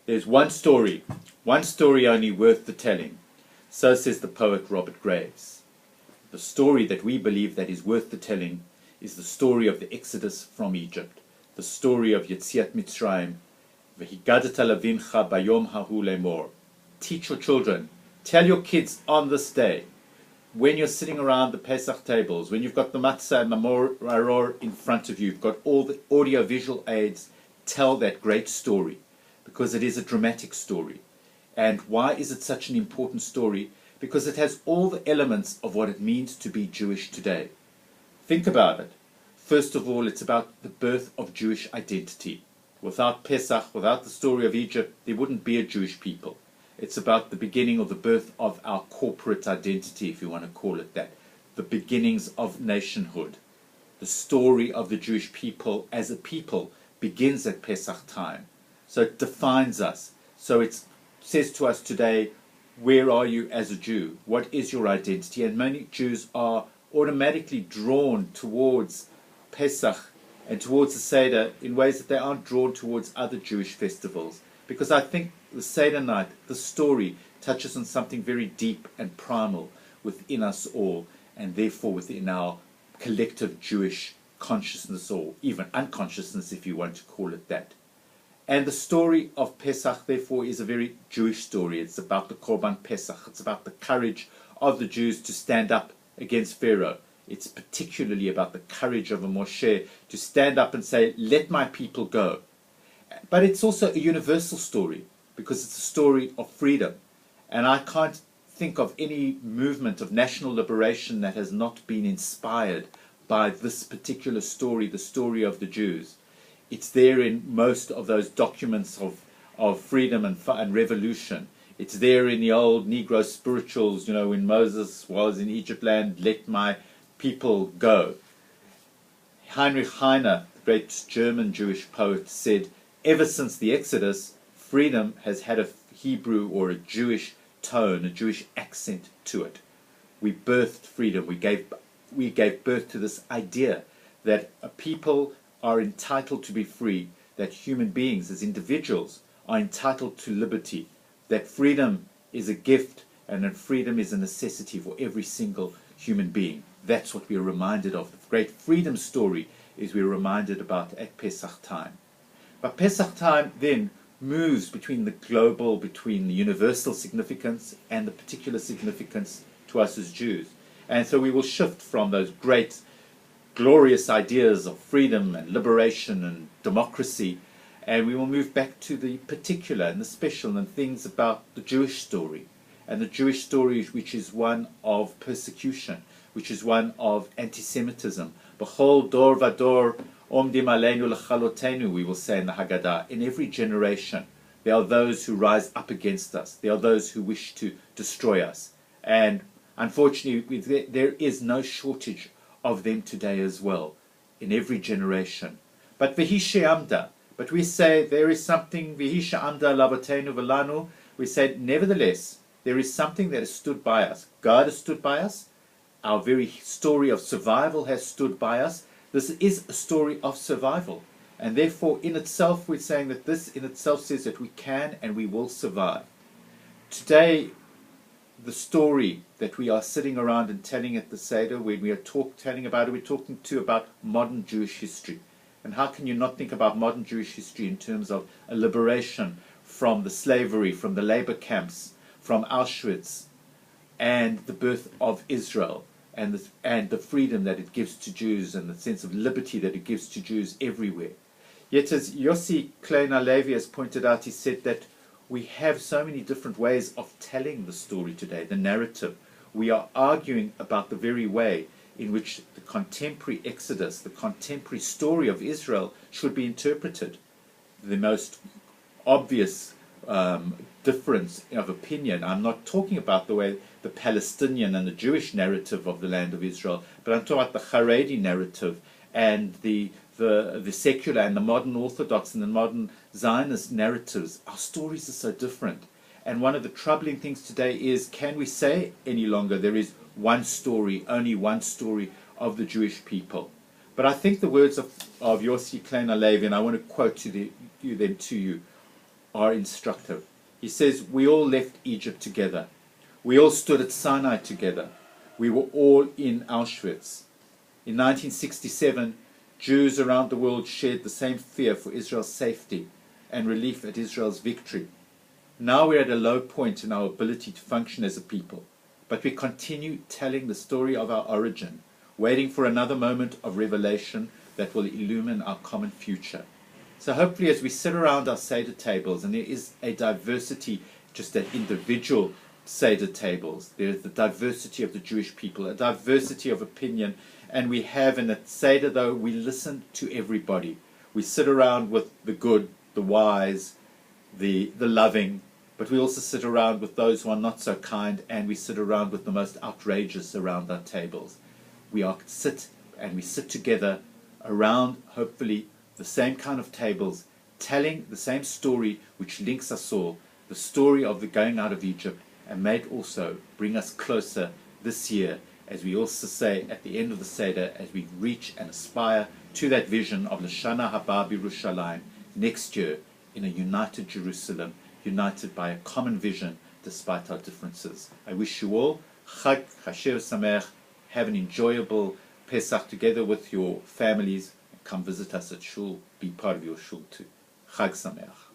There's one story only worth the telling. So says the poet Robert Graves. The story that we believe that is worth the telling is the story of the Exodus from Egypt, the story of Yetziat Mitzrayim, v'higadat lavincha bayom hahu lemor. Teach your children, tell your kids on this day, when you're sitting around the Pesach tables, when you've got the matzah and the maror in front of you, you've got all the audio-visual aids, tell that great story, because it is a dramatic story. And why is it such an important story? Because it has all the elements of what it means to be Jewish today. Think about it. First of all, it's about the birth of Jewish identity. Without Pesach, without the story of Egypt, there wouldn't be a Jewish people. It's about the beginning of the birth of our corporate identity, if you want to call it that. The beginnings of nationhood. The story of the Jewish people as a people begins at Pesach time. So it defines us. So it says to us today, where are you as a Jew? What is your identity? And many Jews are automatically drawn towards Pesach and towards the Seder in ways that they aren't drawn towards other Jewish festivals. Because I think the Seder night, the story, touches on something very deep and primal within us all, and therefore within our collective Jewish consciousness, or even unconsciousness, if you want to call it that. And the story of Pesach, therefore, is a very Jewish story. It's about the Korban Pesach. It's about the courage of the Jews to stand up against Pharaoh. It's particularly about the courage of a Moshe to stand up and say, let my people go. But it's also a universal story, because it's a story of freedom. And I can't think of any movement of national liberation that has not been inspired by this particular story, the story of the Jews. It's there in most of those documents of freedom and revolution. It's there in the old Negro spirituals, when Moses was in Egypt land, let my people go. Heinrich Heine, the great German Jewish poet, said, ever since the Exodus, freedom has had a Hebrew or a Jewish tone, a Jewish accent to it. We birthed freedom. We gave birth to this idea that a people are entitled to be free, that human beings as individuals are entitled to liberty, that freedom is a gift and that freedom is a necessity for every single human being. That's what we're reminded of. The great freedom story is we're reminded about at Pesach time. But Pesach time then moves between the global, between the universal significance and the particular significance to us as Jews. And so we will shift from those great, glorious ideas of freedom and liberation and democracy, and we will move back to the particular and the special and things about the Jewish story. And the Jewish story, which is one of persecution, which is one of anti-Semitism. B'chol dor vador omdim aleinu l'chalotenu, we will say in the haggadah. In every generation, there are those who rise up against us. There are those who wish to destroy us. And unfortunately, there is no shortage of them today as well, in every generation. But v'hi she'amda, but we say there is something, v'hi she'amda lavotenu v'lanu, we say nevertheless, there is something that has stood by us. God has stood by us. Our very story of survival has stood by us. This is a story of survival. And therefore, in itself, we're saying that this in itself says that we can and we will survive. Today, the story that we are sitting around and telling at the Seder, when we are telling about it, we're talking about modern Jewish history. And how can you not think about modern Jewish history in terms of a liberation from the slavery, from the labor camps, from Auschwitz, and the birth of Israel, and the freedom that it gives to Jews, and the sense of liberty that it gives to Jews everywhere. Yet, as Yossi Klein Halevi has pointed out, he said that we have so many different ways of telling the story today, the narrative. We are arguing about the very way in which the contemporary Exodus, the contemporary story of Israel, should be interpreted. The most obvious difference of opinion, I'm not talking about the way the Palestinian and the Jewish narrative of the land of Israel, but I'm talking about the Haredi narrative and the secular and the modern Orthodox and the modern Zionist narratives. Our stories are so different. And one of the troubling things today is, can we say any longer there is one story, only one story of the Jewish people? But I think the words of Yossi Klein Halevi, and I want to quote them to you, are instructive. He says, we all left Egypt together. We all stood at Sinai together. We were all in Auschwitz. In 1967, Jews around the world shared the same fear for Israel's safety and relief at Israel's victory. Now we're at a low point in our ability to function as a people, but we continue telling the story of our origin, waiting for another moment of revelation that will illumine our common future. So hopefully as we sit around our Seder tables, and there is a diversity just at individual Seder tables, there is the diversity of the Jewish people, a diversity of opinion, and we have in the Seder, though, we listen to everybody. We sit around with the good, the wise, the loving, but we also sit around with those who are not so kind, and we sit around with the most outrageous around our tables. We sit together around, hopefully, the same kind of tables, telling the same story which links us all, the story of the going out of Egypt, and may it also bring us closer this year, as we also say at the end of the Seder, as we reach and aspire to that vision of L'Shana Haba B'Yerushalayim next year in a united Jerusalem, united by a common vision despite our differences. I wish you all Chag Chasher Sameach. Have an enjoyable Pesach together with your families. Come visit us at Shul. Be part of your Shul too. Chag Sameach.